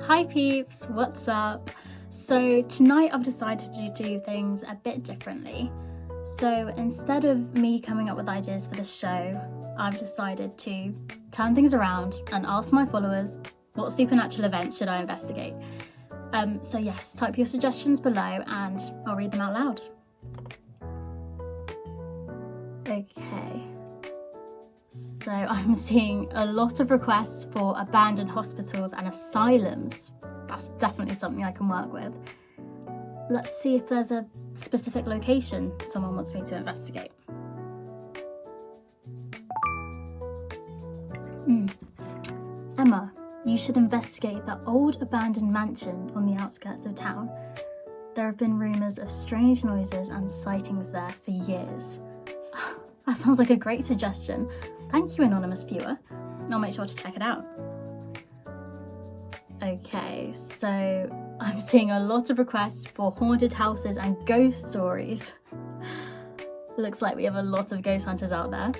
Hi peeps, what's up? So tonight I've decided to do things a bit differently. So instead of me coming up with ideas for the show, I've decided to turn things around and ask my followers, what supernatural event should I investigate? So yes, type your suggestions below and I'll read them out loud. Okay. So I'm seeing a lot of requests for abandoned hospitals and asylums. That's definitely something I can work with. Let's see if there's a specific location someone wants me to investigate. Emma, you should investigate the old abandoned mansion on the outskirts of town. There have been rumours of strange noises and sightings there for years. That sounds like a great suggestion. Thank you, anonymous viewer. I'll make sure to check it out. Okay, so I'm seeing a lot of requests for haunted houses and ghost stories. Looks like we have a lot of ghost hunters out there.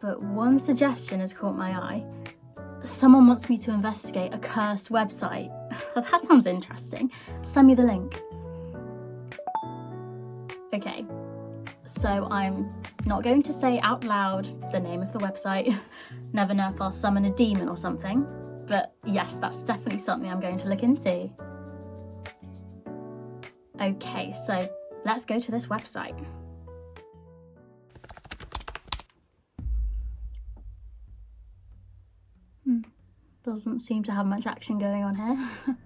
But one suggestion has caught my eye. Someone wants me to investigate a cursed website. That sounds interesting. Send me the link. Okay, so I'm not going to say out loud the name of the website. Never know if I'll summon a demon or something. But yes, that's definitely something I'm going to look into. Okay, so let's go to this website. Doesn't seem to have much action going on here.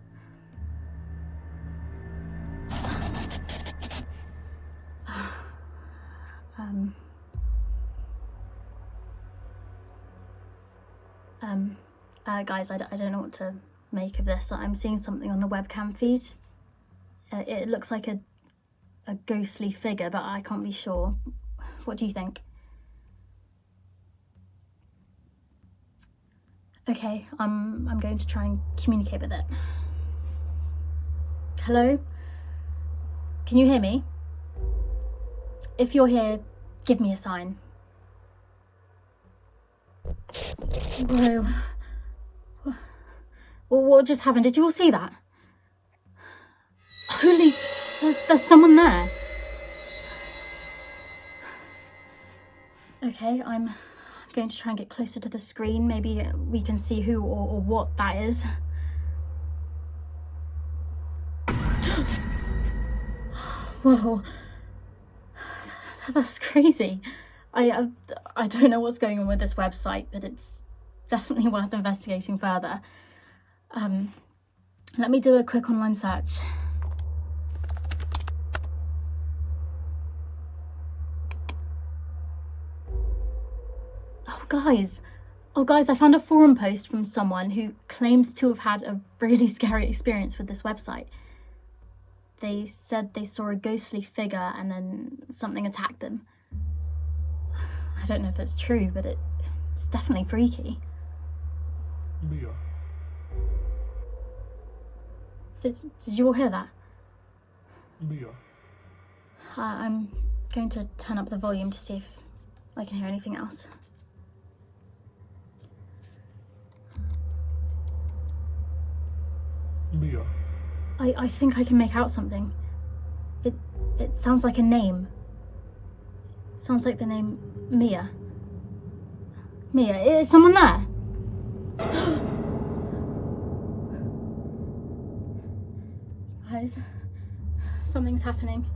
Guys, I don't know what to make of this. I'm seeing something on the webcam feed. It looks like a ghostly figure, but I can't be sure. What do you think? Okay, I'm going to try and communicate with it. Hello? Can you hear me? If you're here, give me a sign. Whoa. What just happened? Did you all see that? Holy, there's someone there. Okay, I'm going to try and get closer to the screen. Maybe we can see who or what that is. Whoa, that's crazy. I don't know what's going on with this website, but it's definitely worth investigating further. Let me do a quick online search. Oh guys, I found a forum post from someone who claims to have had a really scary experience with this website. They said they saw a ghostly figure and then something attacked them. I don't know if it's true, but it's definitely freaky. Mia. Did you all hear that? Mia. I'm going to turn up the volume to see if I can hear anything else. Mia. I think I can make out something. It sounds like a name. It sounds like the name Mia. Mia, is someone there? Guys, something's happening.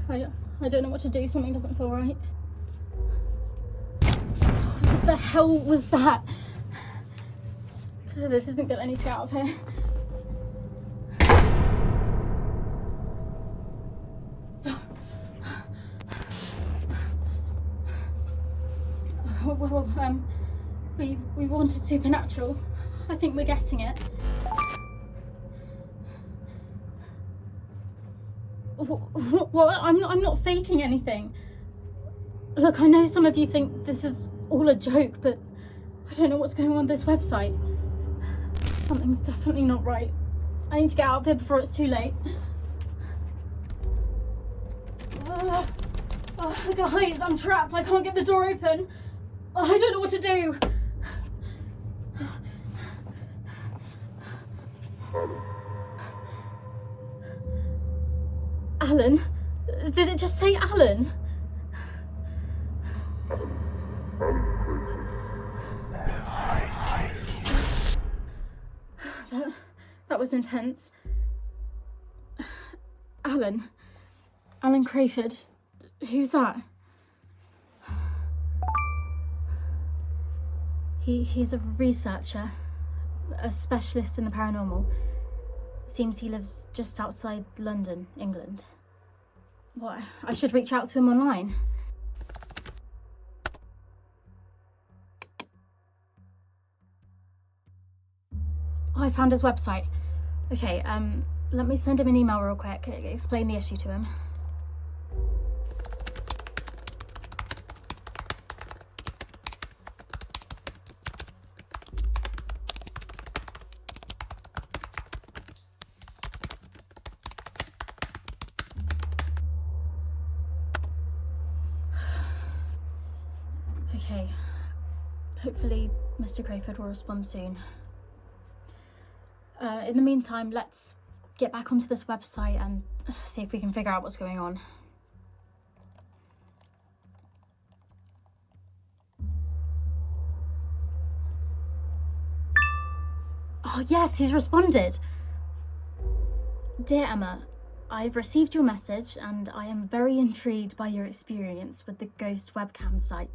I don't know what to do. Something doesn't feel right. What the hell was that? This isn't good. I need to get out of here. Well, we wanted supernatural. I think we're getting it. What? I'm not faking anything. Look, I know some of you think this is all a joke, but I don't know what's going on with this website. Something's definitely not right. I need to get out of here before it's too late. Guys, I'm trapped. I can't get the door open. I don't know what to do. Alan? Did it just say Alan? That was intense. Alan Crayford. Who's that? He's a researcher, a specialist in the paranormal. Seems he lives just outside London, England. What? I should reach out to him online. Oh, I found his website. Okay, let me send him an email real quick, explain the issue to him. Okay, hopefully Mr. Crayford will respond soon. In the meantime, let's get back onto this website and see if we can figure out what's going on. Oh yes, he's responded. Dear Emma, I've received your message and I am very intrigued by your experience with the ghost webcam site.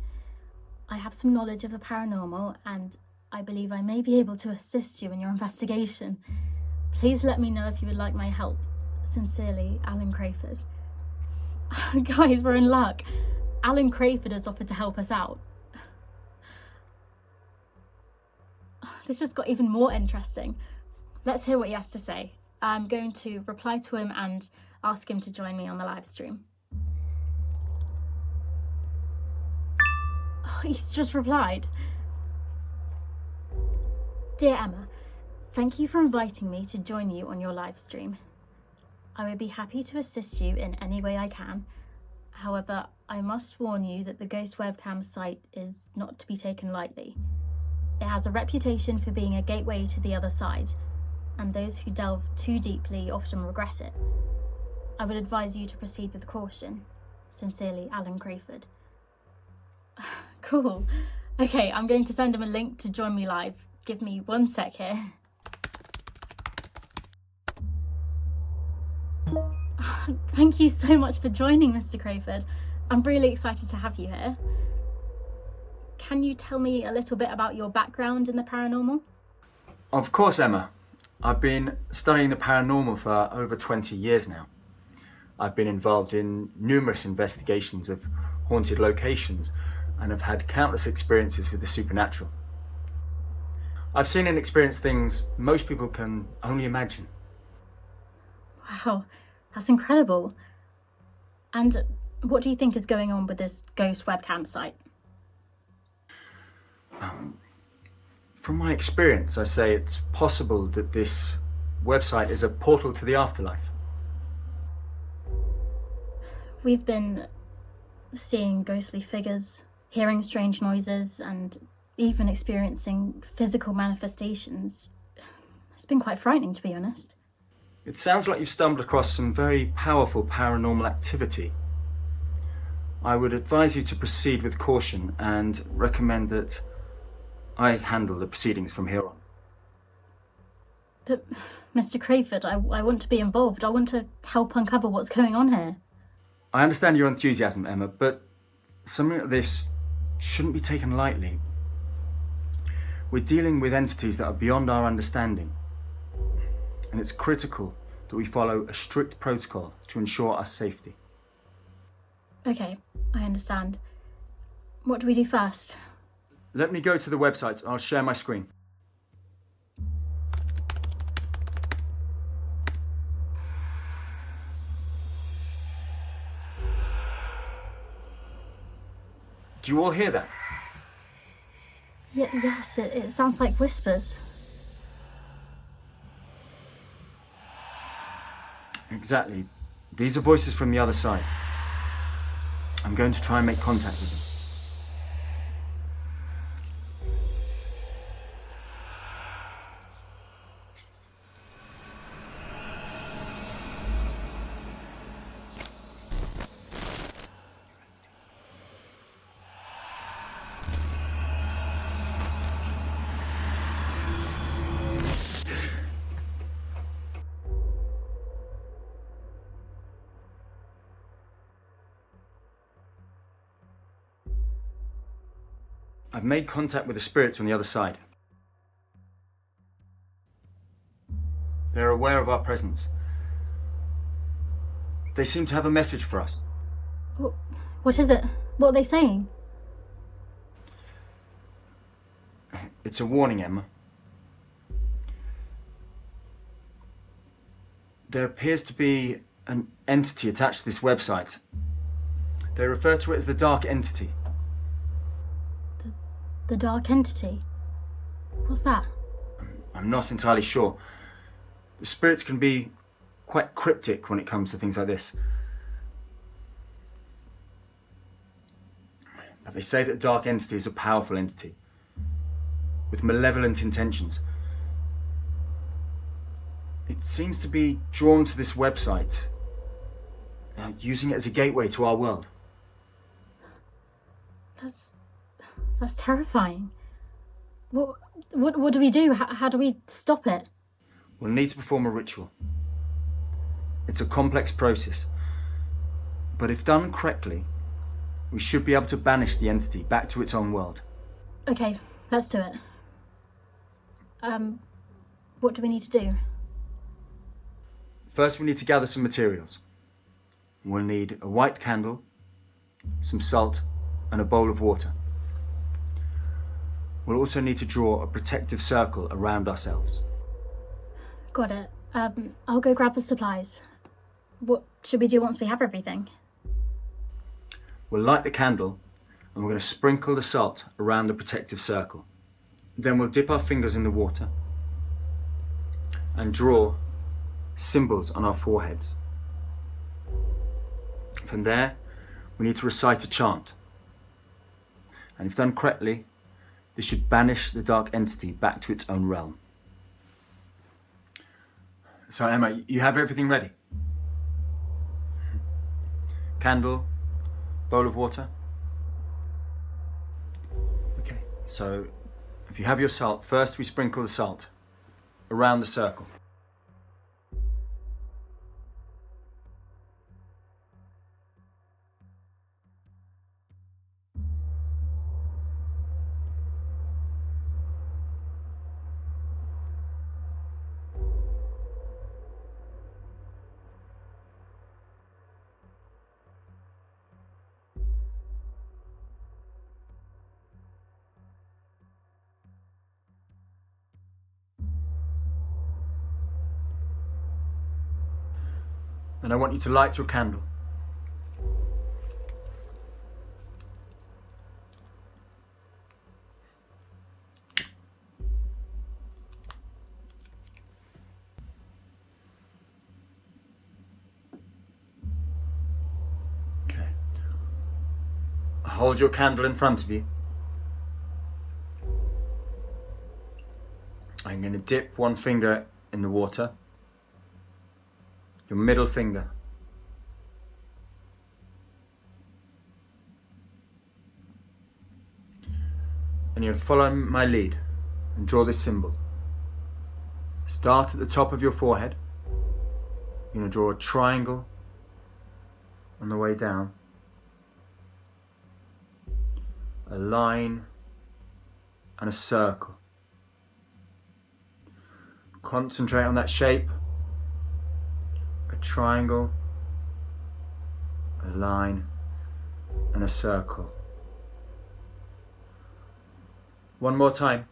I have some knowledge of the paranormal and I believe I may be able to assist you in your investigation. Please let me know if you would like my help. Sincerely, Alan Crayford. Guys, we're in luck. Alan Crayford has offered to help us out. This just got even more interesting. Let's hear what he has to say. I'm going to reply to him and ask him to join me on the live stream. Oh, he's just replied. Dear Emma, thank you for inviting me to join you on your live stream. I would be happy to assist you in any way I can. However, I must warn you that the ghost webcam site is not to be taken lightly. It has a reputation for being a gateway to the other side, and those who delve too deeply often regret it. I would advise you to proceed with caution. Sincerely, Alan Crayford. Cool. Okay, I'm going to send him a link to join me live. Give me 1 sec here. Thank you so much for joining, Mr. Crayford. I'm really excited to have you here. Can you tell me a little bit about your background in the paranormal? Of course, Emma. I've been studying the paranormal for over 20 years now. I've been involved in numerous investigations of haunted locations and have had countless experiences with the supernatural. I've seen and experienced things most people can only imagine. Wow, that's incredible. And what do you think is going on with this ghost webcam site? From my experience, I say it's possible that this website is a portal to the afterlife. We've been seeing ghostly figures, hearing strange noises, and even experiencing physical manifestations. It's been quite frightening, to be honest. It sounds like you've stumbled across some very powerful paranormal activity. I would advise you to proceed with caution and recommend that I handle the proceedings from here on. But, Mr. Crayford, I want to be involved. I want to help uncover what's going on here. I understand your enthusiasm, Emma, but something like this shouldn't be taken lightly. We're dealing with entities that are beyond our understanding, and it's critical that we follow a strict protocol to ensure our safety. Okay, I understand. What do we do first? Let me go to the website. I'll share my screen. Do you all hear that? Yes, it sounds like whispers. Exactly. These are voices from the other side. I'm going to try and make contact with them. I've made contact with the spirits on the other side. They're aware of our presence. They seem to have a message for us. What is it? What are they saying? It's a warning, Emma. There appears to be an entity attached to this website. They refer to it as the Dark Entity. The Dark Entity? What's that? I'm not entirely sure. The spirits can be quite cryptic when it comes to things like this. But they say that the Dark Entity is a powerful entity with malevolent intentions. It seems to be drawn to this website, using it as a gateway to our world. That's terrifying. What do we do? How do we stop it? We'll need to perform a ritual. It's a complex process, but if done correctly, we should be able to banish the entity back to its own world. Okay, let's do it. What do we need to do? First, we need to gather some materials. We'll need a white candle, some salt, and a bowl of water. We'll also need to draw a protective circle around ourselves. Got it. I'll go grab the supplies. What should we do once we have everything? We'll light the candle and we're going to sprinkle the salt around the protective circle. Then we'll dip our fingers in the water and draw symbols on our foreheads. From there, we need to recite a chant. And if done correctly, this should banish the dark entity back to its own realm. So Emma, you have everything ready? Candle, bowl of water? Okay, so if you have your salt, first we sprinkle the salt around the circle. And I want you to light your candle. Okay. Hold your candle in front of you. I'm going to dip one finger in the water. Your middle finger. And you'll follow my lead and draw this symbol. Start at the top of your forehead. You're going to draw a triangle on the way down. A line and a circle. Concentrate on that shape. A triangle, a line, and a circle. One more time.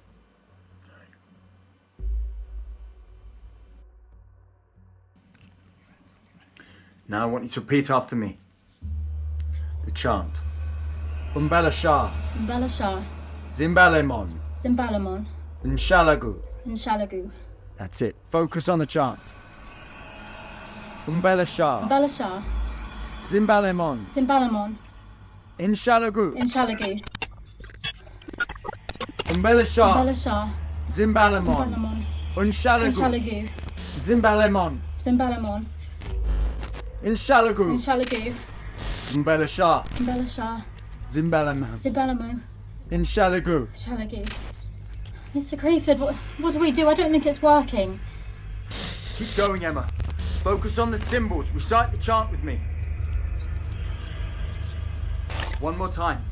Now I want you to repeat after me. The chant. Umbala Shah. Umbala Shah. Zimbalemon. Zimbalamon. Nshalagu. Nshalagu. That's it. Focus on the chant. Umbala Shah. Umbala Shah. Zimbalemon. Zimbalamon. Nshalagu. Nshalagu. Umbala Shah. Umbala Shah. Zimbalemon. Zimbalamon. Nshalagu. Nshalagu. Zimbalemon. Zimbalamon. Nshalagu. Nshalagu. Umbala Shah. Umbala Shah. Zimbalemon. Zimbalamo. Nshalagu. Nshalagu. Mr. Crayford, what do we do? I don't think it's working. Keep going, Emma. Focus on the symbols. Recite the chant with me. One more time.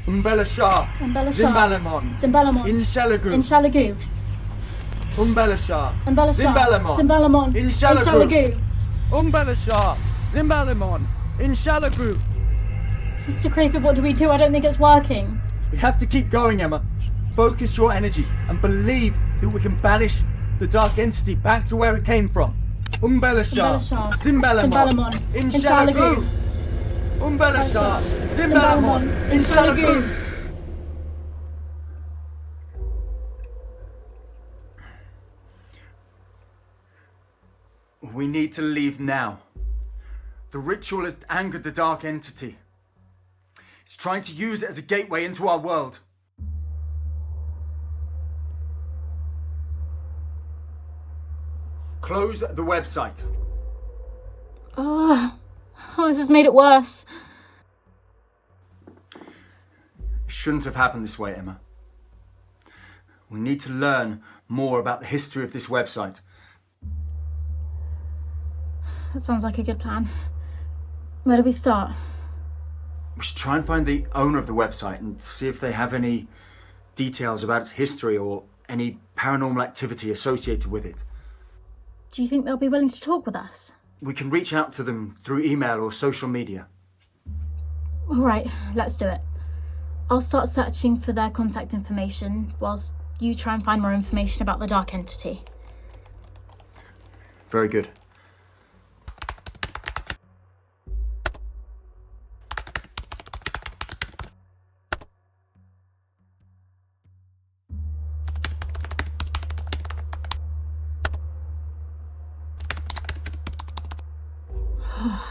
Umbella Shah. Umbella Shah. Zimbalamon. Zimbalamon. In Shalagu. In Shalagu. Umbella Shah. Umbella Shah. Zimbalamon. Zimbalamon. In In Shalagu. Shalagu. Umbella Shah. Zimbalamon. In Shalagu. Mr. Crayford, what do we do? I don't think it's working. We have to keep going, Emma. Focus your energy and believe that we can banish the dark entity back to where it came from. Umbella Shah. Umbella Shah. Zimbalamon. Zimbalamon. In In Shalagu. Shalagu. Umbella Shah. Zimbalamon. Zimbalamon. In Shalagu. We need to leave now. The ritual has angered the dark entity. It's trying to use it as a gateway into our world. Close the website. Oh, this has made it worse. It shouldn't have happened this way, Emma. We need to learn more about the history of this website. That sounds like a good plan. Where do we start? We should try and find the owner of the website and see if they have any details about its history or any paranormal activity associated with it. Do you think they'll be willing to talk with us? We can reach out to them through email or social media. All right, let's do it. I'll start searching for their contact information whilst you try and find more information about the dark entity. Very good.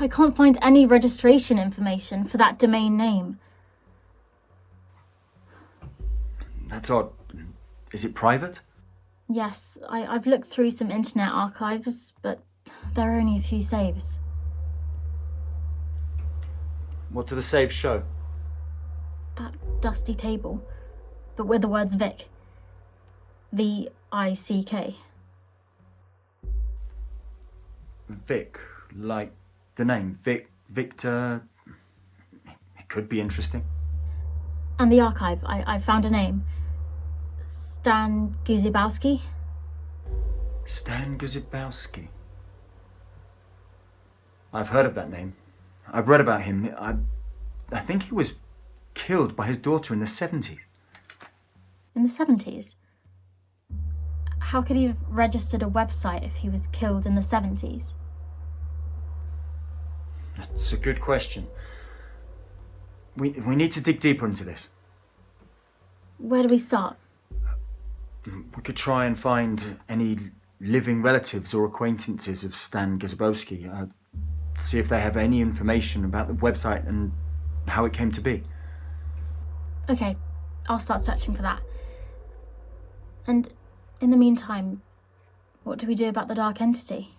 I can't find any registration information for that domain name. That's odd. Is it private? Yes, I've looked through some internet archives, but there are only a few saves. What do the saves show? That dusty table, but with the words Vic. V-I-C-K. Vic, like the name Victor. It could be interesting. And the archive, I found a name. Stan Guzibowski. Stan Guzibowski. I've heard of that name. I've read about him. I think he was killed by his daughter in the 70s. In the 70s? How could he have registered a website if he was killed in the 70s? That's a good question. We need to dig deeper into this. Where do we start? We could try and find any living relatives or acquaintances of Stan Guzibowski. See if they have any information about the website and how it came to be. Okay, I'll start searching for that. And in the meantime, what do we do about the dark entity?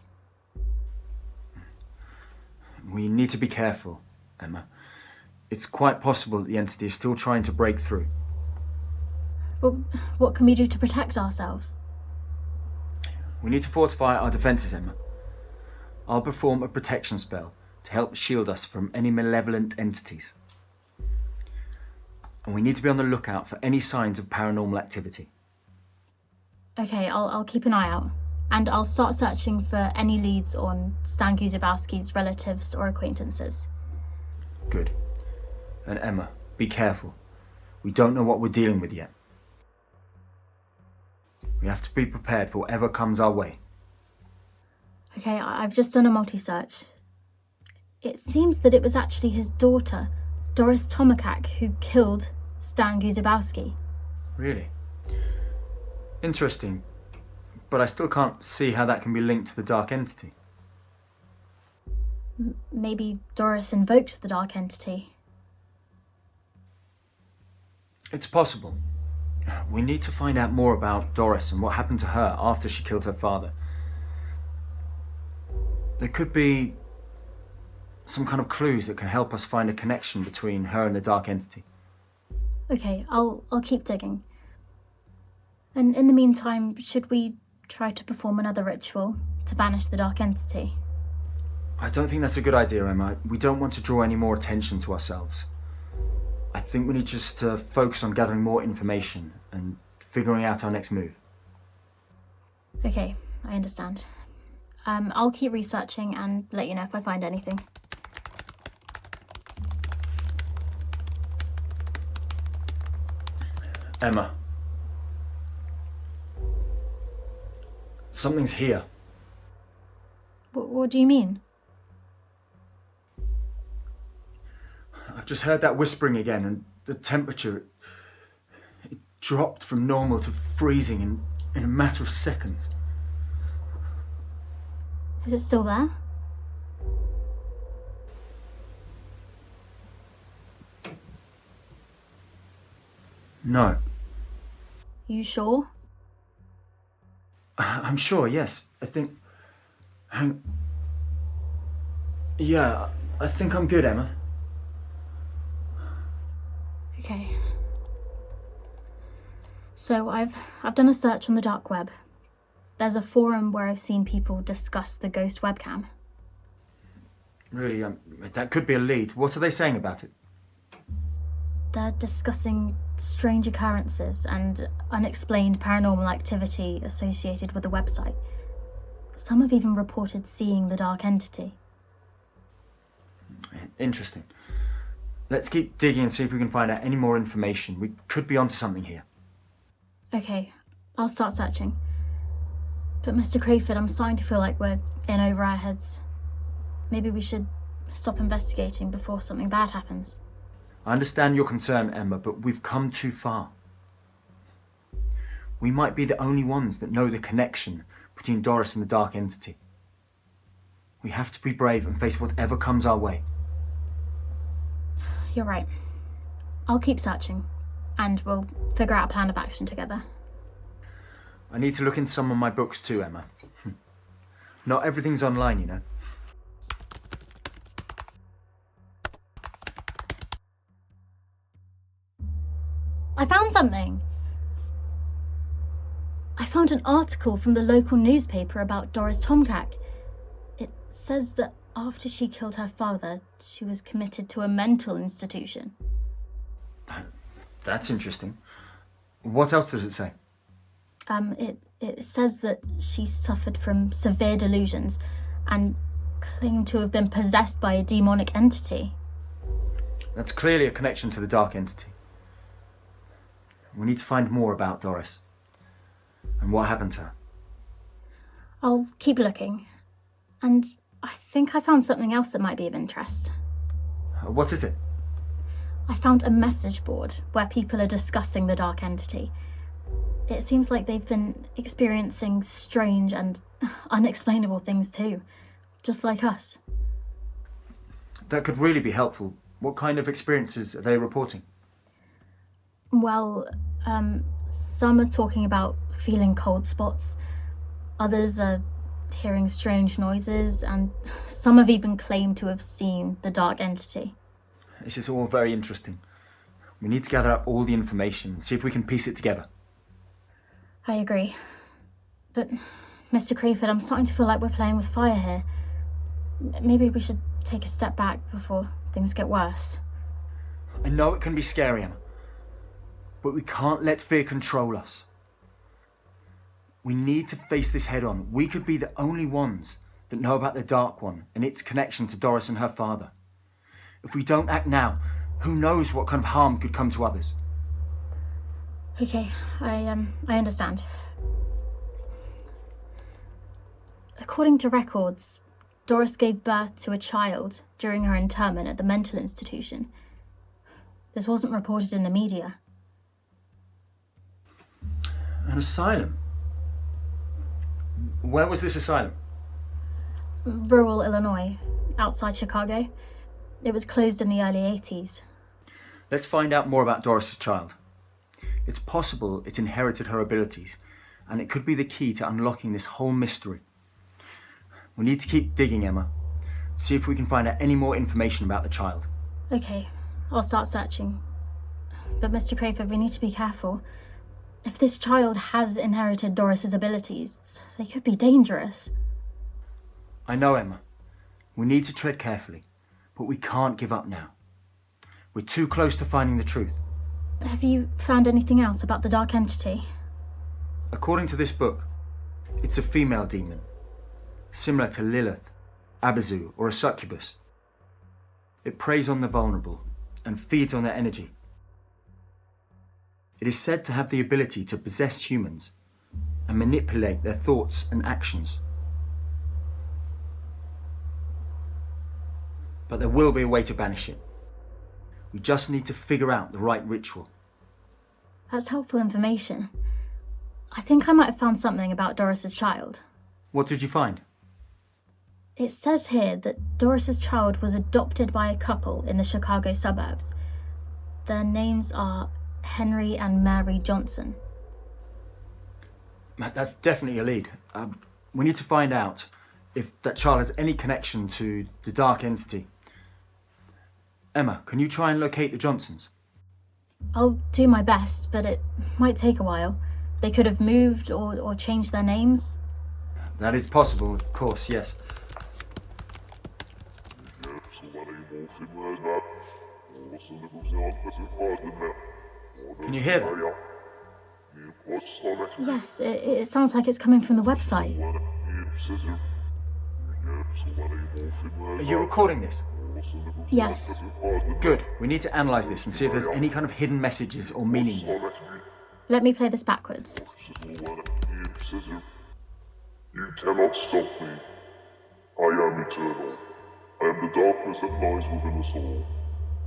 We need to be careful, Emma. It's quite possible that the entity is still trying to break through. Well, what can we do to protect ourselves? We need to fortify our defences, Emma. I'll perform a protection spell to help shield us from any malevolent entities. And we need to be on the lookout for any signs of paranormal activity. Okay, I'll keep an eye out. And I'll start searching for any leads on Stan Guzibowski's relatives or acquaintances. Good. And Emma, be careful. We don't know what we're dealing with yet. We have to be prepared for whatever comes our way. Okay, I've just done a multi-search. It seems that it was actually his daughter, Doris Tomikak, who killed Stan Guzibowski. Really? Interesting. But I still can't see how that can be linked to the dark entity. Maybe Doris invoked the dark entity. It's possible. We need to find out more about Doris and what happened to her after she killed her father. There could be some kind of clues that can help us find a connection between her and the dark entity. Okay, I'll keep digging. And in the meantime, should we try to perform another ritual to banish the dark entity? I don't think that's a good idea, Emma. We don't want to draw any more attention to ourselves. I think we need just to focus on gathering more information and figuring out our next move. Okay, I understand. I'll keep researching and let you know if I find anything. Emma. Something's here. What do you mean? I've just heard that whispering again, and the temperature, it dropped from normal to freezing in a matter of seconds. Is it still there? No. You sure? I'm sure, yes. I think... Yeah, I think I'm good, Emma. Okay. So I've done a search on the dark web. There's a forum where I've seen people discuss the ghost webcam. Really, that could be a lead. What are they saying about it? They're discussing strange occurrences and unexplained paranormal activity associated with the website. Some have even reported seeing the dark entity. Interesting. Let's keep digging and see if we can find out any more information. We could be onto something here. Okay, I'll start searching. But Mr. Crayford, I'm starting to feel like we're in over our heads. Maybe we should stop investigating before something bad happens. I understand your concern, Emma, but we've come too far. We might be the only ones that know the connection between Doris and the dark entity. We have to be brave and face whatever comes our way. You're right. I'll keep searching, and we'll figure out a plan of action together. I need to look into some of my books too, Emma. Not everything's online, you know. I found something! I found an article from the local newspaper about Doris Tomkak. It says that after she killed her father, she was committed to a mental institution. That's interesting. What else does it say? It says that she suffered from severe delusions and claimed to have been possessed by a demonic entity. That's clearly a connection to the dark entity. We need to find more about Doris and what happened to her. I'll keep looking. And I think I found something else that might be of interest. What is it? I found a message board where people are discussing the dark entity. It seems like they've been experiencing strange and unexplainable things too, just like us. That could really be helpful. What kind of experiences are they reporting? Well, some are talking about feeling cold spots. Others are hearing strange noises, and some have even claimed to have seen the dark entity. This is all very interesting. We need to gather up all the information and see if we can piece it together. I agree. But, Mr. Crayford, I'm starting to feel like we're playing with fire here. Maybe we should take a step back before things get worse. I know it can be scary, Emma, but we can't let fear control us. We need to face this head on. We could be the only ones that know about the Dark One and its connection to Doris and her father. If we don't act now, who knows what kind of harm could come to others? Okay, I understand. According to records, Doris gave birth to a child during her internment at the mental institution. This wasn't reported in the media. An asylum? Where was this asylum? Rural Illinois, outside Chicago. It was closed in the early 80s. Let's find out more about Doris's child. It's possible it inherited her abilities, and it could be the key to unlocking this whole mystery. We need to keep digging, Emma. See if we can find out any more information about the child. Okay, I'll start searching. But Mr. Crayford, we need to be careful. If this child has inherited Doris's abilities, they could be dangerous. I know, Emma. We need to tread carefully, but we can't give up now. We're too close to finding the truth. Have you found anything else about the dark entity? According to this book, it's a female demon, similar to Lilith, Abazu, or a succubus. It preys on the vulnerable and feeds on their energy. It is said to have the ability to possess humans and manipulate their thoughts and actions. But there will be a way to banish it. We just need to figure out the right ritual. That's helpful information. I think I might have found something about Doris's child. What did you find? It says here that Doris's child was adopted by a couple in the Chicago suburbs. Their names are Henry and Mary Johnson. That's definitely a lead. We need to find out if that child has any connection to the dark entity. Emma, can you try and locate the Johnsons? I'll do my best, but it might take a while. They could have moved or changed their names. That is possible, of course, yes. Can you hear them? Yes, it sounds like it's coming from the website. Are you recording this? Yes. Good. We need to analyse this and see if there's any kind of hidden messages or meaning there. Let me play this backwards. You cannot stop me. I am eternal. I am the darkness that lies within us all.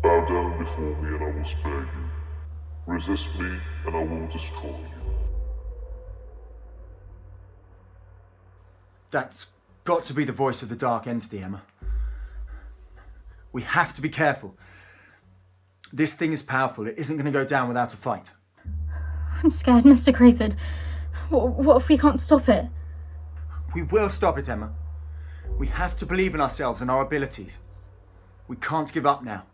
Bow down before me and I will spare you. Resist me and I will destroy you. That's got to be the voice of the dark entity, Emma. We have to be careful. This thing is powerful. It isn't going to go down without a fight. I'm scared, Mr. Crayford. What if we can't stop it? We will stop it, Emma. We have to believe in ourselves and our abilities. We can't give up now.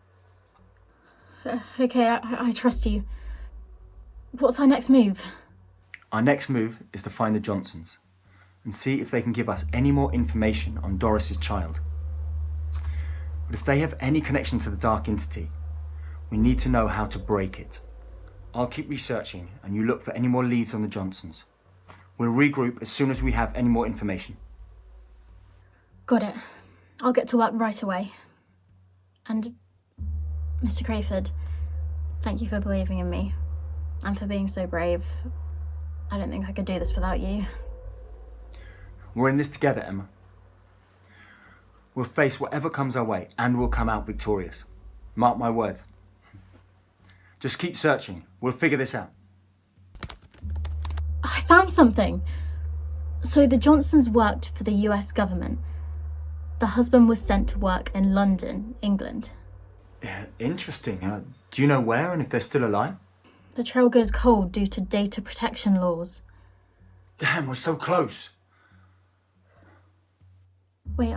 Okay, I trust you. What's our next move? Our next move is to find the Johnsons and see if they can give us any more information on Doris's child. But if they have any connection to the dark entity, we need to know how to break it. I'll keep researching and you look for any more leads on the Johnsons. We'll regroup as soon as we have any more information. Got it. I'll get to work right away. And, Mr. Crayford, thank you for believing in me and for being so brave. I don't think I could do this without you. We're in this together, Emma. We'll face whatever comes our way and we'll come out victorious. Mark my words. Just keep searching. We'll figure this out. I found something. So the Johnsons worked for the US government. The husband was sent to work in London, England. Interesting. Do you know where and if they're still alive? The trail goes cold due to data protection laws. Damn, we're so close. Wait,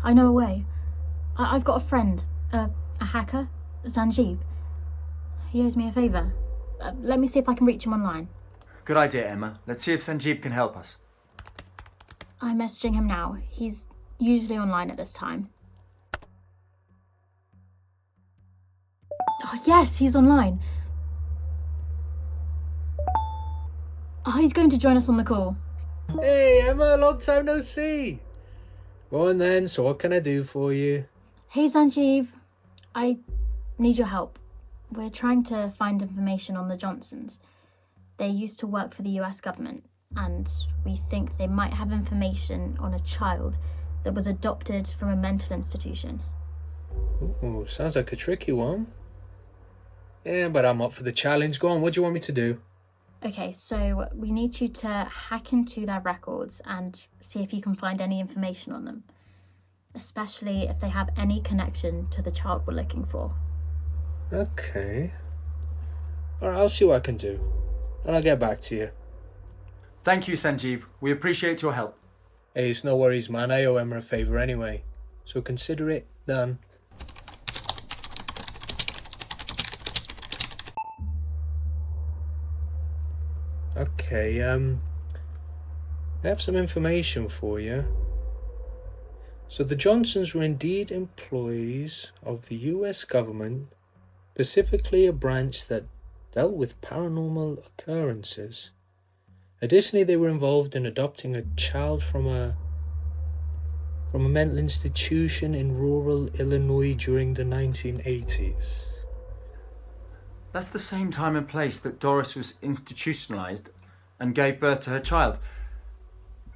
I know a way. I've got a friend, a hacker, Sanjeev. He owes me a favour. Let me see if I can reach him online. Good idea, Emma. Let's see if Sanjeev can help us. I'm messaging him now. He's usually online at this time. Oh, yes, he's online. Oh, he's going to join us on the call. Hey Emma, long time no see. Go on then, so what can I do for you? Hey Sanjeev, I need your help. We're trying to find information on the Johnsons. They used to work for the US government, and we think they might have information on a child that was adopted from a mental institution. Ooh, sounds like a tricky one. Yeah, but I'm up for the challenge. Go on, what do you want me to do? Okay, so we need you to hack into their records and see if you can find any information on them, especially if they have any connection to the child we're looking for. Okay. Alright, I'll see what I can do. And I'll get back to you. Thank you, Sanjeev. We appreciate your help. Hey, it's no worries, man. I owe Emma a favour anyway. So consider it done. Okay, I have some information for you. So the Johnsons were indeed employees of the US government specifically a branch that dealt with paranormal occurrences. Additionally, they were involved in adopting a child from a mental institution in rural Illinois during the 1980s. That's the same time and place that Doris was institutionalized and gave birth to her child.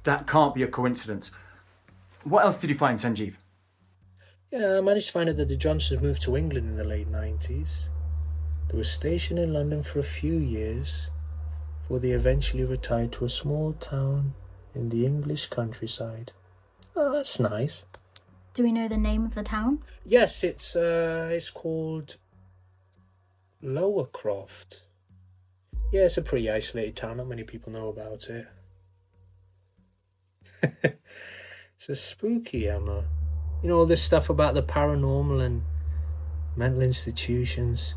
That can't be a coincidence. What else did you find, Sanjeev? Yeah, I managed to find out that the Johnsons moved to England in the late 90s. They were stationed in London for a few years before they eventually retired to a small town in the English countryside. Oh, that's nice. Do we know the name of the town? Yes, it's called Lowercroft. Yeah, it's a pretty isolated town. Not many people know about it. It's a spooky, Emma. You know, all this stuff about the paranormal and mental institutions.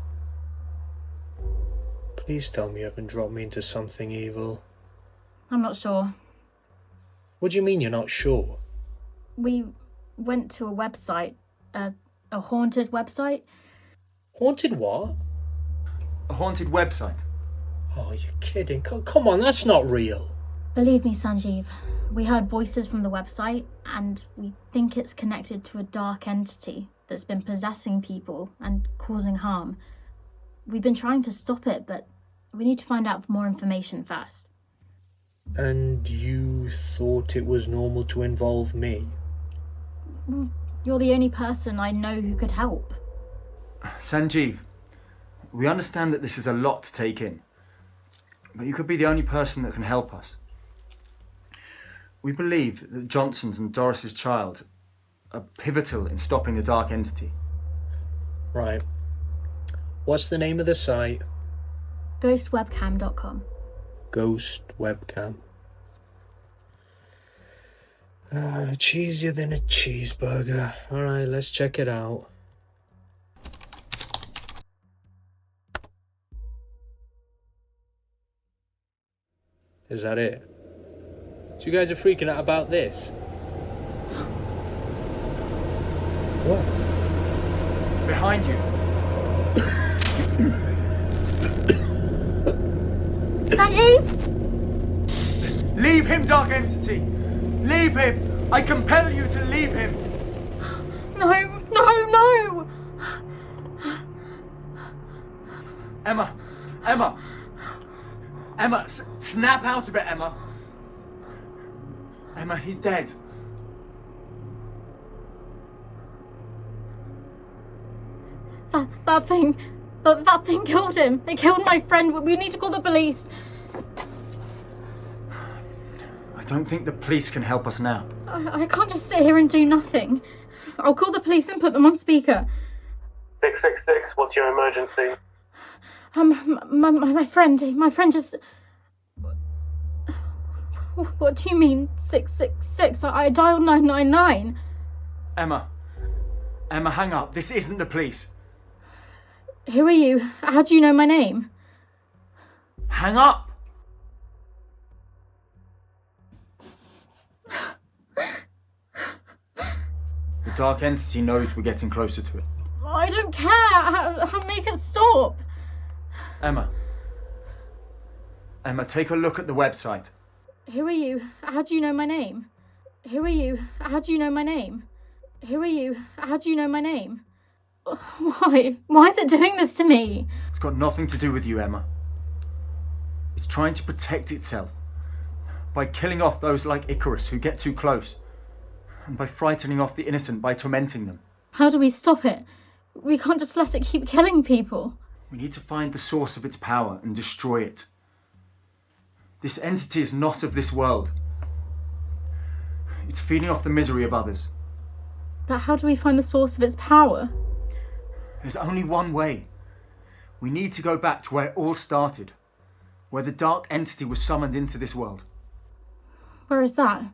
Please tell me you haven't dropped me into something evil. I'm not sure. What do you mean you're not sure? We went to a website, a haunted website. Haunted what? A haunted website. Oh, you're kidding. Come on, that's not real. Believe me, Sanjeev, we heard voices from the website and we think it's connected to a dark entity that's been possessing people and causing harm. We've been trying to stop it, but we need to find out more information first. And you thought it was normal to involve me? You're the only person I know who could help. Sanjeev, we understand that this is a lot to take in, but you could be the only person that can help us. We believe that Johnson's and Doris's child are pivotal in stopping the dark entity. Right. What's the name of the site? Ghostwebcam.com. Ghost Webcam. Cheesier than a cheeseburger. Alright, let's check it out. Is that it? So you guys are freaking out about this? What? Behind you. Sanjeev! Leave him, dark entity! Leave him! I compel you to leave him! No! Emma, snap out of it, Emma! Emma, he's dead. That thing killed him. It killed my friend. We need to call the police. I don't think the police can help us now. I can't just sit here and do nothing. I'll call the police and put them on speaker. 666, what's your emergency? My friend just... What do you mean, 666? I dialed 999. Emma, hang up. This isn't the police. Who are you? How do you know my name? Hang up! The dark entity knows we're getting closer to it. I don't care. How make it stop? Emma, take a look at the website. Who are you? How do you know my name? Who are you? How do you know my name? Who are you? How do you know my name? Why? Why is it doing this to me? It's got nothing to do with you, Emma. It's trying to protect itself by killing off those like Icarus who get too close, and by frightening off the innocent by tormenting them. How do we stop it? We can't just let it keep killing people. We need to find the source of its power and destroy it. This entity is not of this world. It's feeding off the misery of others. But how do we find the source of its power? There's only one way. We need to go back to where it all started, where the dark entity was summoned into this world. Where is that?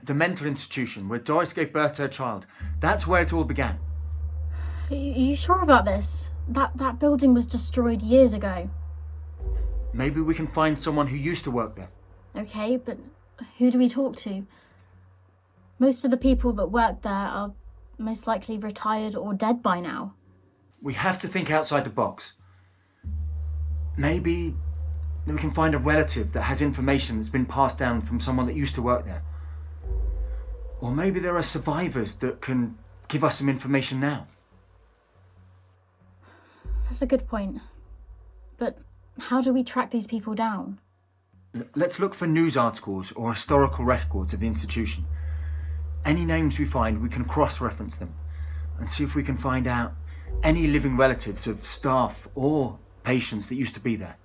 The mental institution where Doris gave birth to her child. That's where it all began. Are you sure about this? That building was destroyed years ago. Maybe we can find someone who used to work there. Okay, but who do we talk to? Most of the people that work there are most likely retired or dead by now. We have to think outside the box. Maybe we can find a relative that has information that's been passed down from someone that used to work there. Or maybe there are survivors that can give us some information now. That's a good point. But how do we track these people down? Let's look for news articles or historical records of the institution. Any names we find, we can cross-reference them and see if we can find out any living relatives of staff or patients that used to be there.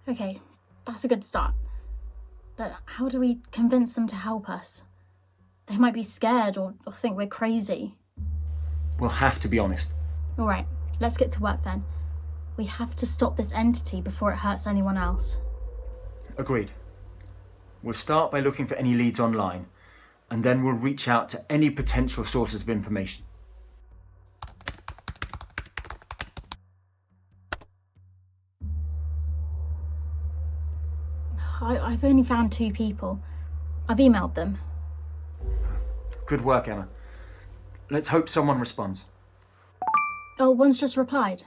Okay, that's a good start. But how do we convince them to help us? They might be scared or think we're crazy. We'll have to be honest. All right, let's get to work then. We have to stop this entity before it hurts anyone else. Agreed. We'll start by looking for any leads online, and then we'll reach out to any potential sources of information. I've only found 2 people. I've emailed them. Good work, Emma. Let's hope someone responds. Oh, one's just replied.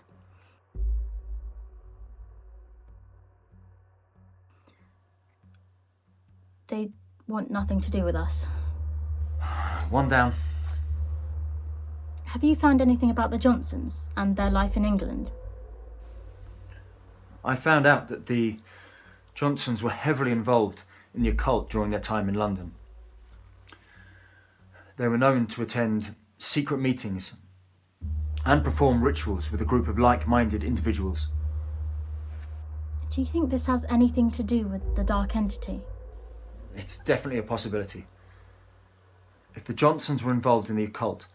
They want nothing to do with us. One down. Have you found anything about the Johnsons and their life in England? I found out that the Johnsons were heavily involved in the occult during their time in London. They were known to attend secret meetings and perform rituals with a group of like-minded individuals. Do you think this has anything to do with the dark entity? It's definitely a possibility. If the Johnsons were involved in the occult,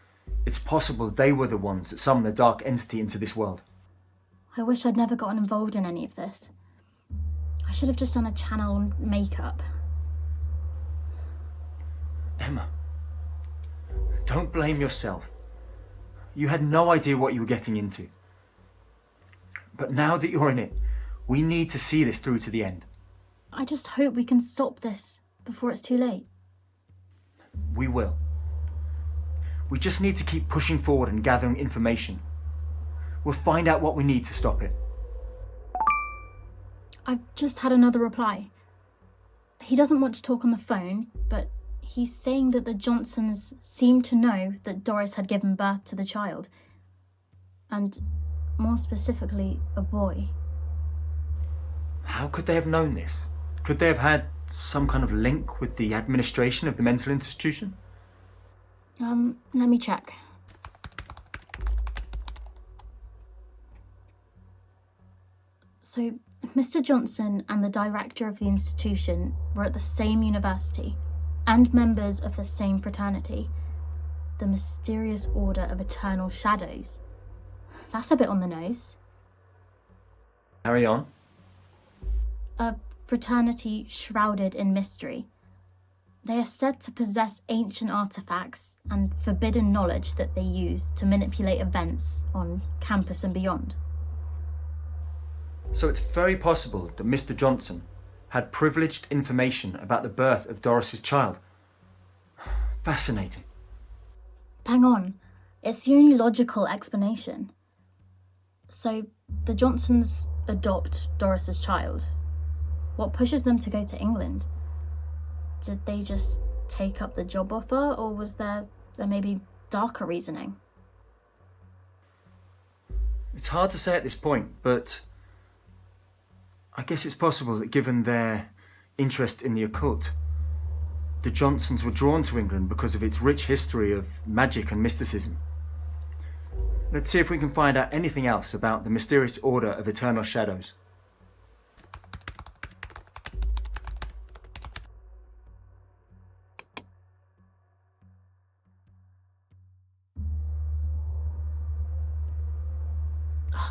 it's possible they were the ones that summoned the dark entity into this world. I wish I'd never gotten involved in any of this. I should have just done a channel on makeup. Emma, don't blame yourself. You had no idea what you were getting into. But now that you're in it, we need to see this through to the end. I just hope we can stop this before it's too late. We will. We just need to keep pushing forward and gathering information. We'll find out what we need to stop it. I've just had another reply. He doesn't want to talk on the phone, but he's saying that the Johnsons seemed to know that Doris had given birth to the child. And more specifically, a boy. How could they have known this? Could they have had some kind of link with the administration of the mental institution? Let me check. So, Mr. Johnson and the director of the institution were at the same university and members of the same fraternity, the Mysterious Order of Eternal Shadows. That's a bit on the nose. Carry on. A fraternity shrouded in mystery. They are said to possess ancient artifacts and forbidden knowledge that they use to manipulate events on campus and beyond. So it's very possible that Mr. Johnson had privileged information about the birth of Doris's child. Fascinating. Bang on. It's the only logical explanation. So, the Johnsons adopt Doris's child. What pushes them to go to England? Did they just take up the job offer, or was there maybe darker reasoning? It's hard to say at this point, but I guess it's possible that given their interest in the occult, the Johnsons were drawn to England because of its rich history of magic and mysticism. Let's see if we can find out anything else about the Mysterious Order of Eternal Shadows.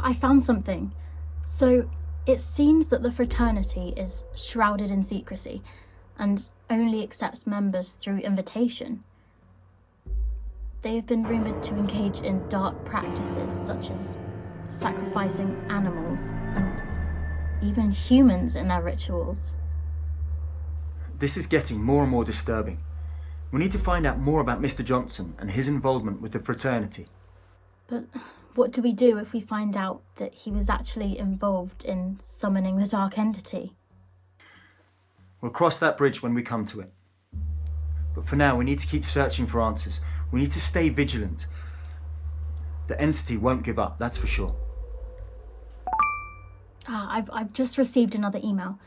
I found something. So, it seems that the fraternity is shrouded in secrecy and only accepts members through invitation. They have been rumoured to engage in dark practices such as sacrificing animals and even humans in their rituals. This is getting more and more disturbing. We need to find out more about Mr. Johnson and his involvement with the fraternity. But What do we do if we find out that he was actually involved in summoning the dark entity? We'll cross that bridge when we come to it. But for now, we need to keep searching for answers. We need to stay vigilant. The entity won't give up, that's for sure. I've just received another email.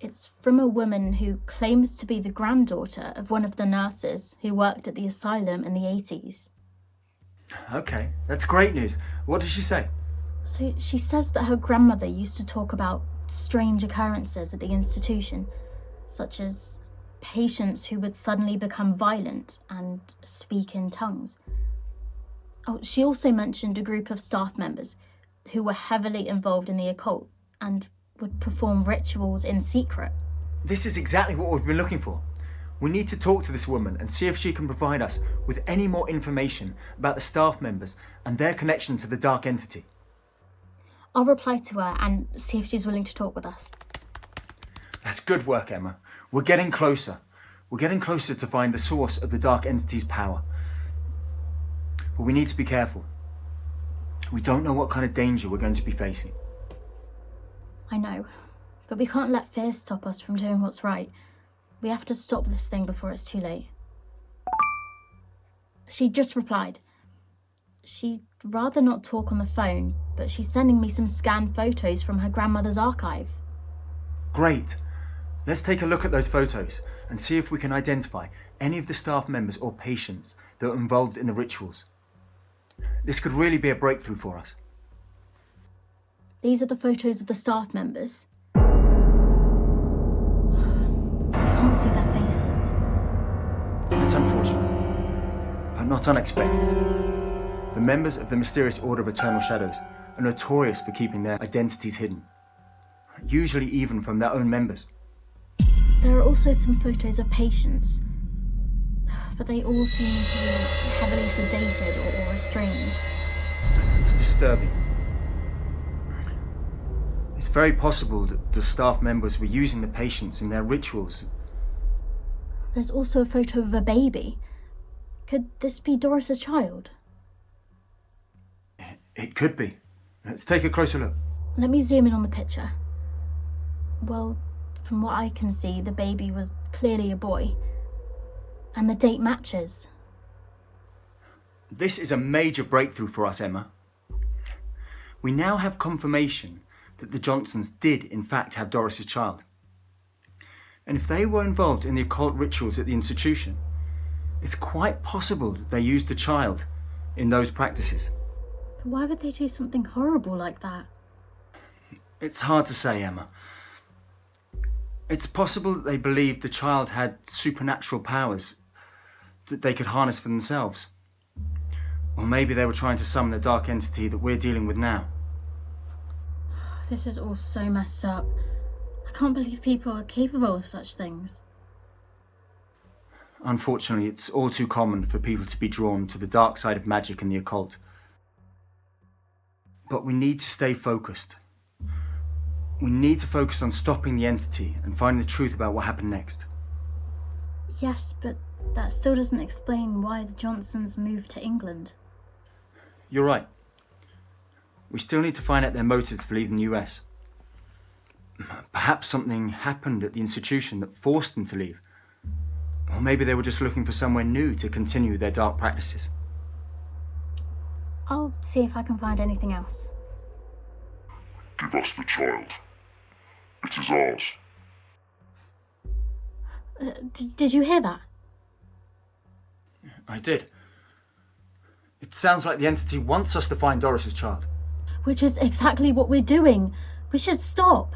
It's from a woman who claims to be the granddaughter of one of the nurses who worked at the asylum in the 80s. Okay, that's great news. What does she say? So she says that her grandmother used to talk about strange occurrences at the institution, such as patients who would suddenly become violent and speak in tongues. Oh, she also mentioned a group of staff members who were heavily involved in the occult and would perform rituals in secret. This is exactly what we've been looking for. We need to talk to this woman and see if she can provide us with any more information about the staff members and their connection to the dark entity. I'll reply to her and see if she's willing to talk with us. That's good work, Emma. We're getting closer. We're getting closer to find the source of the dark entity's power. But we need to be careful. We don't know what kind of danger we're going to be facing. I know, but we can't let fear stop us from doing what's right. We have to stop this thing before it's too late. She just replied. She'd rather not talk on the phone, but she's sending me some scanned photos from her grandmother's archive. Great. Let's take a look at those photos and see if we can identify any of the staff members or patients that were involved in the rituals. This could really be a breakthrough for us. These are the photos of the staff members. I can't see their faces. That's unfortunate, but not unexpected. The members of the mysterious Order of Eternal Shadows are notorious for keeping their identities hidden, usually even from their own members. There are also some photos of patients, but they all seem to be heavily sedated or restrained. It's disturbing. It's very possible that the staff members were using the patients in their rituals. There's also a photo of a baby. Could this be Doris's child? It could be. Let's take a closer look. Let me zoom in on the picture. Well, from what I can see, the baby was clearly a boy. And the date matches. This is a major breakthrough for us, Emma. We now have confirmation that the Johnsons did in fact have Doris's child. And if they were involved in the occult rituals at the institution, it's quite possible that they used the child in those practices. But why would they do something horrible like that? It's hard to say, Emma. It's possible that they believed the child had supernatural powers that they could harness for themselves. Or maybe they were trying to summon the dark entity that we're dealing with now. This is all so messed up. I can't believe people are capable of such things. Unfortunately, it's all too common for people to be drawn to the dark side of magic and the occult. But we need to stay focused. We need to focus on stopping the entity and finding the truth about what happened next. Yes, but that still doesn't explain why the Johnsons moved to England. You're right. We still need to find out their motives for leaving the US. Perhaps something happened at the institution that forced them to leave. Or maybe they were just looking for somewhere new to continue their dark practices. I'll see if I can find anything else. Give us the child. It is ours. Did you hear that? I did. It sounds like the entity wants us to find Doris's child. Which is exactly what we're doing. We should stop.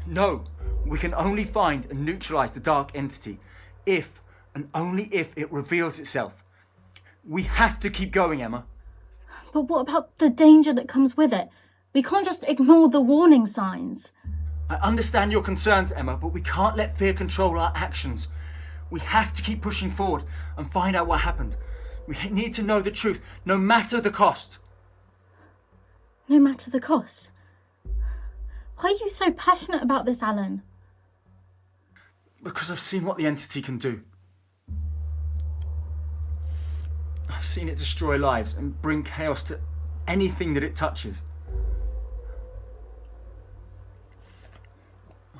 No, we can only find and neutralize the dark entity if and only if it reveals itself. We have to keep going, Emma. But what about the danger that comes with it? We can't just ignore the warning signs. I understand your concerns, Emma, but we can't let fear control our actions. We have to keep pushing forward and find out what happened. We need to know the truth, no matter the cost. No matter the cost? Why are you so passionate about this, Alan? Because I've seen what the entity can do. I've I've seen it destroy lives and bring chaos to anything that it touches.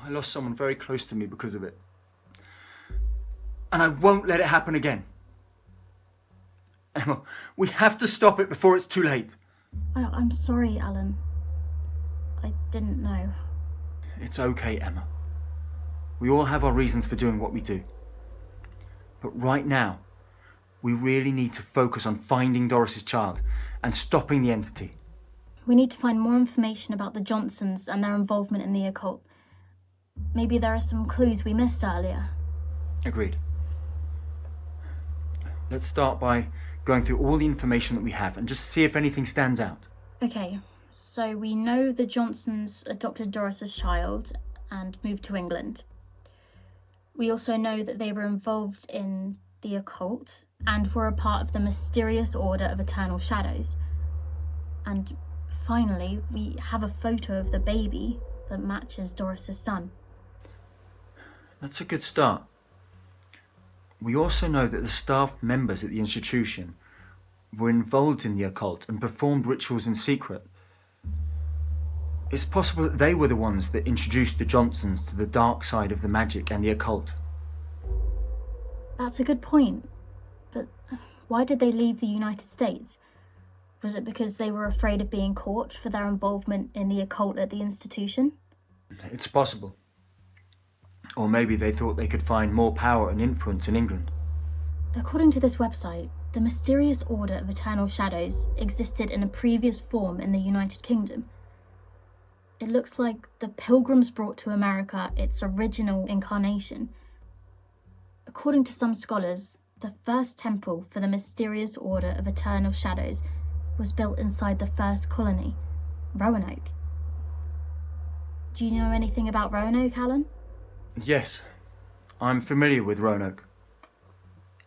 I lost someone very close to me because of it. And I won't let it happen again. Emma, we have to stop it before it's too late. I'm sorry, Alan. I didn't know. It's okay, Emma. We all have our reasons for doing what we do. But right now, we really need to focus on finding Doris's child and stopping the entity. We need to find more information about the Johnsons and their involvement in the occult. Maybe there are some clues we missed earlier. Agreed. Let's start by going through all the information that we have and just see if anything stands out. Okay, so we know the Johnsons adopted Doris's child and moved to England. We also know that they were involved in the occult and were a part of the mysterious Order of Eternal Shadows. And finally, we have a photo of the baby that matches Doris's son. That's a good start. We also know that the staff members at the institution were involved in the occult and performed rituals in secret. It's possible that they were the ones that introduced the Johnsons to the dark side of the magic and the occult. That's a good point. But why did they leave the United States? Was it because they were afraid of being caught for their involvement in the occult at the institution? It's possible. Or maybe they thought they could find more power and influence in England. According to this website, the mysterious Order of Eternal Shadows existed in a previous form in the United Kingdom. It looks like the Pilgrims brought to America its original incarnation. According to some scholars, the first temple for the mysterious Order of Eternal Shadows was built inside the first colony, Roanoke. Do you know anything about Roanoke, Alan? Yes, I'm familiar with Roanoke.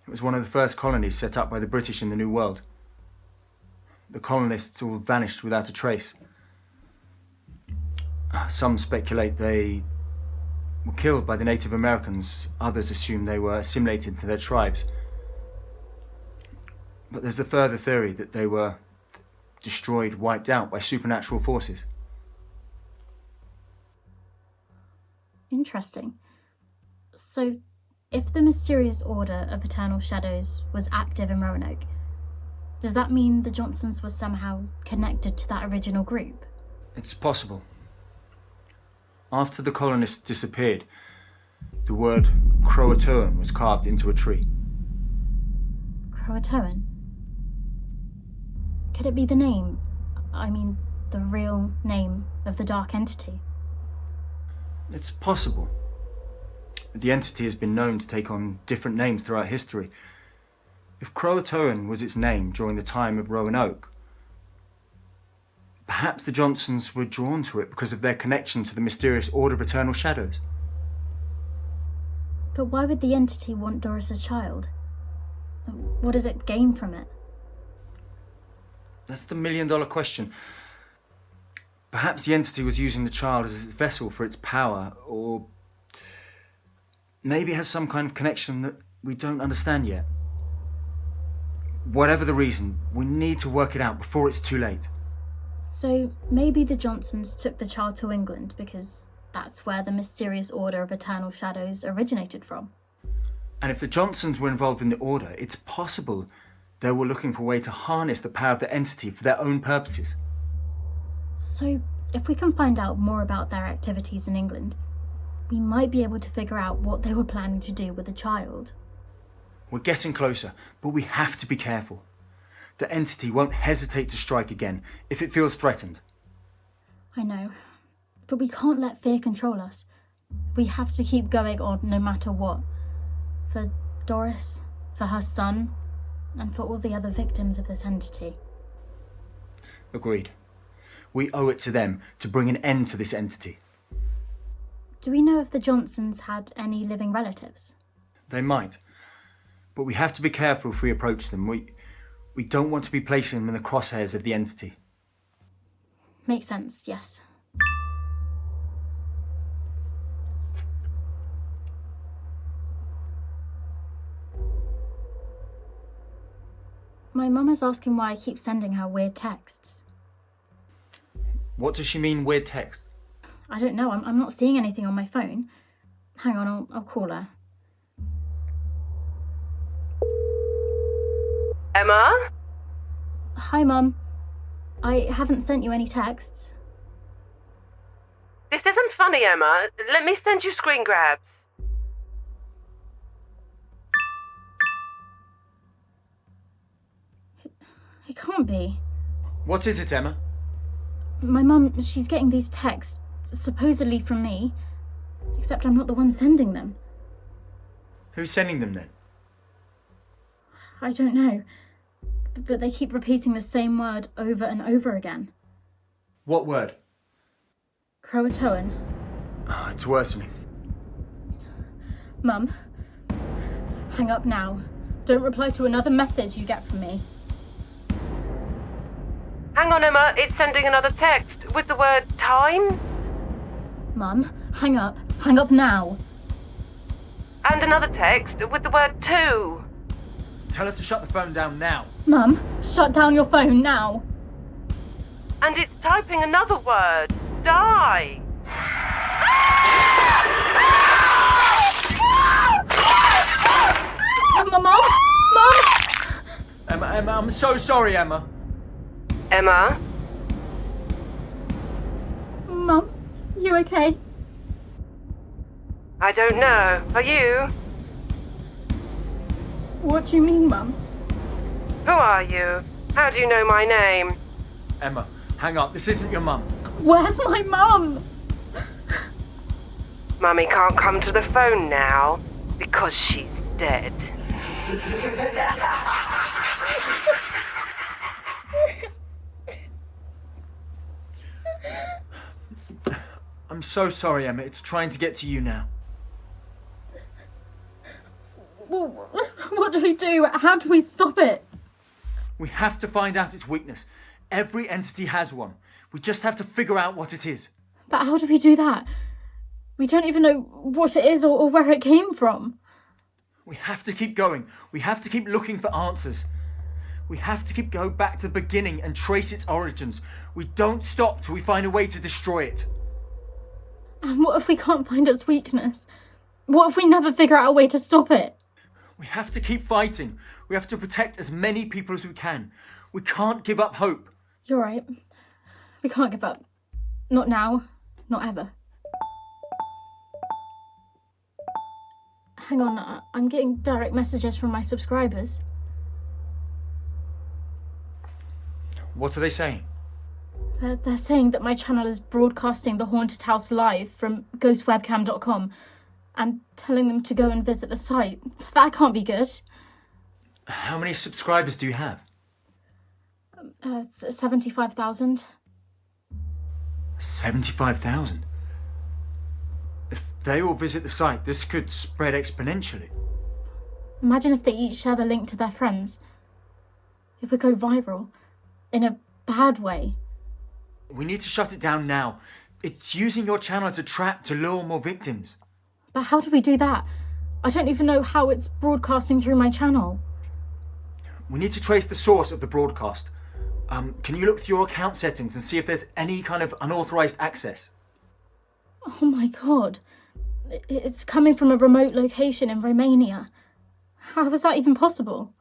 It was one of the first colonies set up by the British in the New World. The colonists all vanished without a trace. Some speculate they were killed by the Native Americans, others assume they were assimilated to their tribes. But there's a further theory that they were destroyed, wiped out by supernatural forces. Interesting. So, if the mysterious Order of Eternal Shadows was active in Roanoke, does that mean the Johnsons were somehow connected to that original group? It's possible. After the colonists disappeared, the word Croatoan was carved into a tree. Croatoan? Could it be the name? I mean, the real name of the dark entity? It's possible. The entity has been known to take on different names throughout history. If Croatoan was its name during the time of Roanoke, perhaps the Johnsons were drawn to it because of their connection to the mysterious Order of Eternal Shadows. But why would the entity want Doris's child? What does it gain from it? That's the million-dollar question. Perhaps the entity was using the child as its vessel for its power, or maybe it has some kind of connection that we don't understand yet. Whatever the reason, we need to work it out before it's too late. So maybe the Johnsons took the child to England because that's where the mysterious Order of Eternal Shadows originated from. And if the Johnsons were involved in the Order, it's possible they were looking for a way to harness the power of the entity for their own purposes. So if we can find out more about their activities in England, we might be able to figure out what they were planning to do with the child. We're getting closer, but we have to be careful. The entity won't hesitate to strike again if it feels threatened. I know, but we can't let fear control us. We have to keep going on no matter what. For Doris, for her son, and for all the other victims of this entity. Agreed. We owe it to them to bring an end to this entity. Do we know if the Johnsons had any living relatives? They might, but we have to be careful if we approach them. We don't want to be placing them in the crosshairs of the entity. Makes sense, yes. My mum is asking why I keep sending her weird texts. What does she mean, weird text? I don't know, I'm not seeing anything on my phone. Hang on, I'll call her. Emma? Hi, Mum. I haven't sent you any texts. This isn't funny, Emma. Let me send you screen grabs. It can't be. What is it, Emma? My mum, she's getting these texts, supposedly from me, except I'm not the one sending them. Who's sending them then? I don't know, but they keep repeating the same word over and over again. What word? Croatoan. Oh, it's worsening. Mum, hang up now. Don't reply to another message you get from me. Hang on, Emma. It's sending another text with the word time Mum, hang up. Hang up now. and another text with the word to. Tell her to shut the phone down now. Mum, shut down your phone now. And it's typing another word. Die. Mum? Emma, I'm so sorry, Emma. Emma? Mum, you okay? I don't know. Are you? What do you mean, Mum? Who are you? How do you know my name? Emma, hang up. This isn't your mum. Where's my mum? Mummy can't come to the phone now because she's dead. I'm so sorry, Emma. It's trying to get to you now. What do we do? How do we stop it? We have to find out its weakness. Every entity has one. We just have to figure out what it is. But how do we do that? We don't even know what it is or where it came from. We have to keep going. We have to keep looking for answers. We have to keep going back to the beginning and trace its origins. We don't stop till we find a way to destroy it. And what if we can't find its weakness? What if we never figure out a way to stop it? We have to keep fighting. We have to protect as many people as we can. We can't give up hope. You're right. We can't give up. Not now. Not ever. Hang on, I'm getting direct messages from my subscribers. What are they saying? They're saying that my channel is broadcasting the haunted house live from ghostwebcam.com and telling them to go and visit the site. That can't be good. How many subscribers do you have? 75,000. 75,000? If they all visit the site, this could spread exponentially. Imagine if they each share the link to their friends. It would go viral. In a bad way. We need to shut it down now. It's using your channel as a trap to lure more victims. But how do we do that? I don't even know how it's broadcasting through my channel. We need to trace the source of the broadcast. Can you look through your account settings and see if there's any kind of unauthorized access? Oh my god. It's coming from a remote location in Romania. How is that even possible?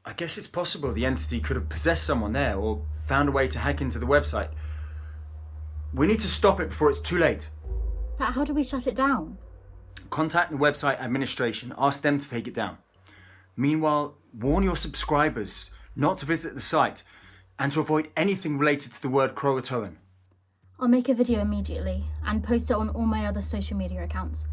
I guess it's possible the entity could have possessed someone there or found a way to hack into the website. We need to stop it before it's too late. But how do we shut it down? Contact the website administration, ask them to take it down. Meanwhile, warn your subscribers not to visit the site and to avoid anything related to the word Croatoan. I'll make a video immediately and post it on all my other social media accounts.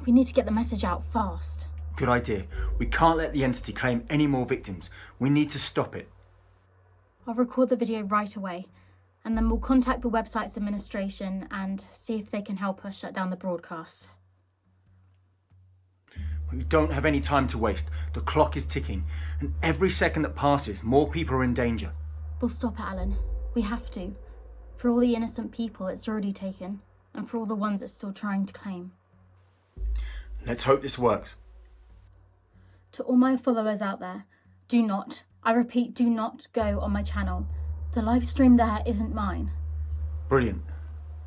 We need to get the message out fast. Good idea. We can't let the entity claim any more victims. We need to stop it. I'll record the video right away, and then we'll contact the website's administration and see if they can help us shut down the broadcast. We don't have any time to waste. The clock is ticking, and every second that passes, more people are in danger. We'll stop it, Alan. We have to. For all the innocent people it's already taken, and for all the ones it's still trying to claim. Let's hope this works. To all my followers out there, do not I repeat, do not go on my channel. The live stream there isn't mine. Brilliant.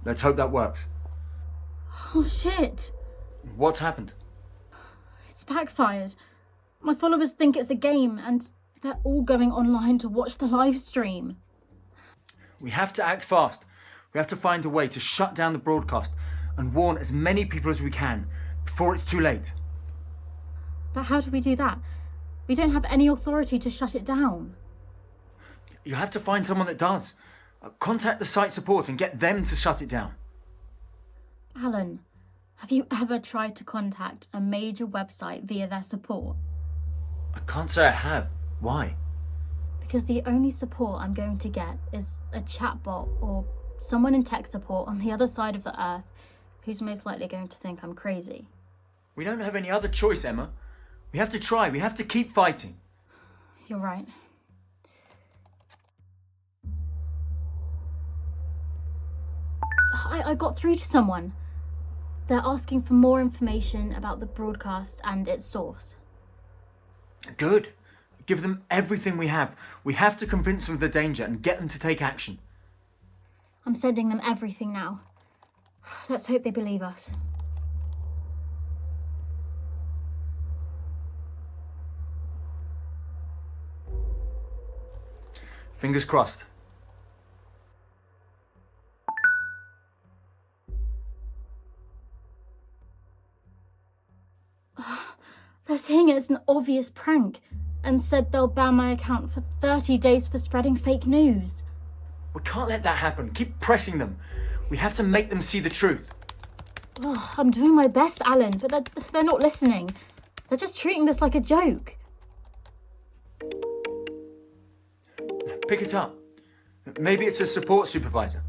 Let's hope that works. Oh shit! What's happened? It's backfired. My followers think it's a game and they're all going online to watch the live stream. We have to act fast. We have to find a way to shut down the broadcast and warn as many people as we can before it's too late. But how do we do that? We don't have any authority to shut it down. You'll have to find someone that does. Contact the site support and get them to shut it down. Alan, have you ever tried to contact a major website via their support? I can't say I have. Why? Because the only support I'm going to get is a chatbot or someone in tech support on the other side of the earth who's most likely going to think I'm crazy. We don't have any other choice, Emma. We have to try. We have to keep fighting. You're right. I got through to someone. They're asking for more information about the broadcast and its source. Good. Give them everything we have. We have to convince them of the danger and get them to take action. I'm sending them everything now. Let's hope they believe us. Fingers crossed. They're saying it's an obvious prank and said they'll ban my account for 30 days for spreading fake news. We can't let that happen. Keep pressing them. We have to make them see the truth. Oh, I'm doing my best, Alan, but they're not listening. They're just treating this like a joke. Pick it up. Maybe it's a support supervisor.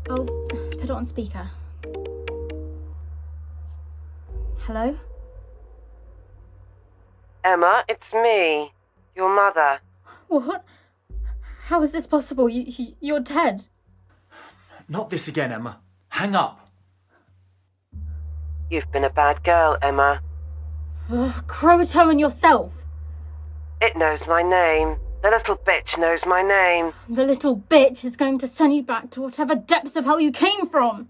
I'll put it on speaker. Hello? Emma, it's me, your mother. What? How is this possible? You're dead. Not this again, Emma. Hang up. You've been a bad girl, Emma. Crow-toe and yourself. It knows my name. The little bitch knows my name. The little bitch is going to send you back to whatever depths of hell you came from.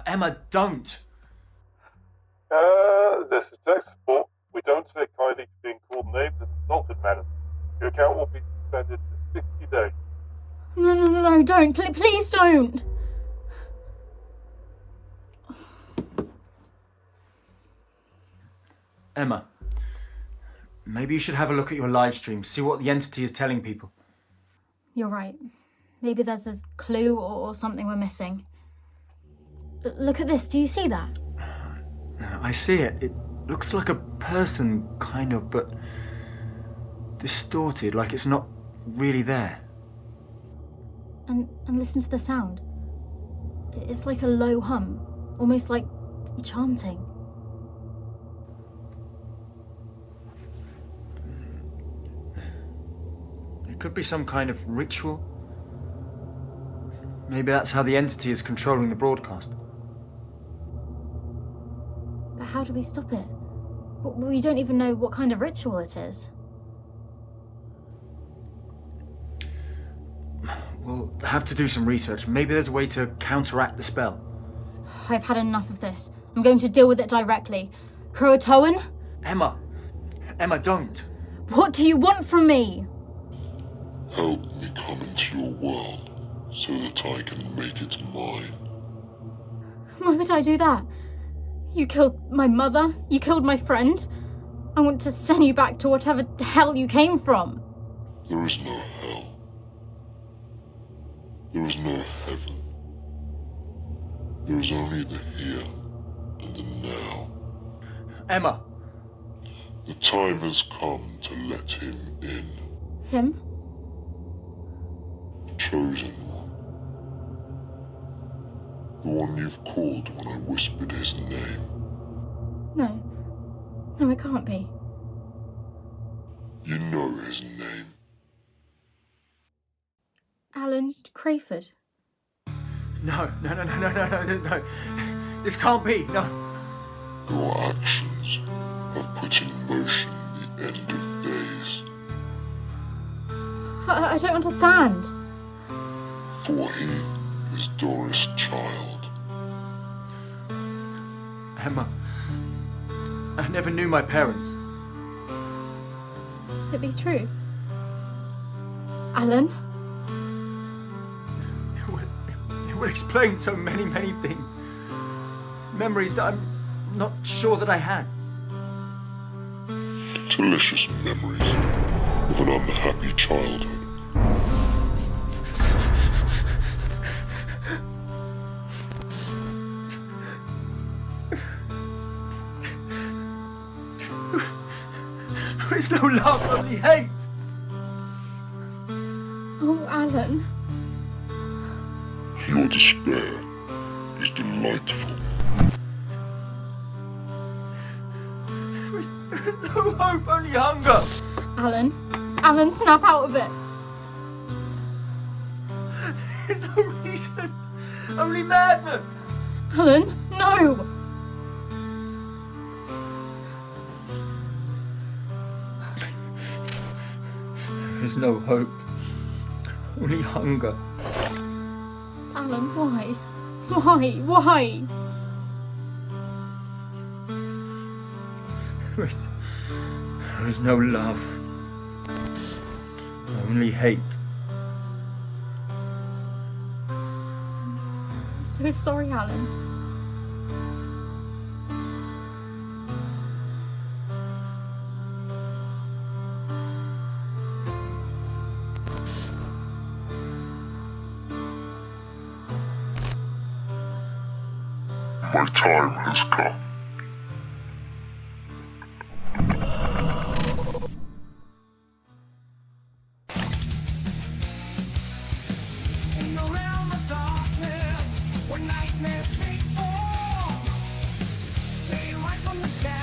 Emma, don't. This is tech support. We don't take kindly to being called names and insulted, madam. Your account will be suspended for 60 days. No, don't. Please don't. Emma, maybe you should have a look at your live stream, see what the entity is telling people. You're right. Maybe there's a clue or something we're missing. Look at this. Do you see that? I see it. It looks like a person, kind of, but distorted, like it's not really there. And listen to the sound. It's like a low hum, almost like chanting. It could be some kind of ritual. Maybe that's how the entity is controlling the broadcast. But how do we stop it? We don't even know what kind of ritual it is. We'll have to do some research. Maybe there's a way to counteract the spell. I've had enough of this. I'm going to deal with it directly. Croatoan? Emma, don't. What do you want from me? Help me come into your world so that I can make it mine. Why would I do that? You killed my mother. You killed my friend. I want to send you back to whatever hell you came from. There is no hell. There is no heaven. There is only the here and the now. Emma. The time has come to let him in. Him? The chosen one. The one you've called when I whispered his name. No, it can't be. You know his name. Alan Crayford. No. This can't be, no. Your actions have put in motion the end of I don't understand. For he is Doris' child. Emma, I never knew my parents. Could it be true? Alan? It would explain so many things. Memories that I'm not sure that I had. Delicious memories of an unhappy childhood. There is no love, only hate. Oh, Alan. Your despair is delightful. There is no hope, only hunger. Alan. Alan, snap out of it. There's no reason, only madness. Alan, no. There's no hope, only hunger. Alan, why? Why? There is no love, only hate. I'm so sorry, Alan. My time has come. In the realm of darkness, where nightmares take form, they rise from the shadows.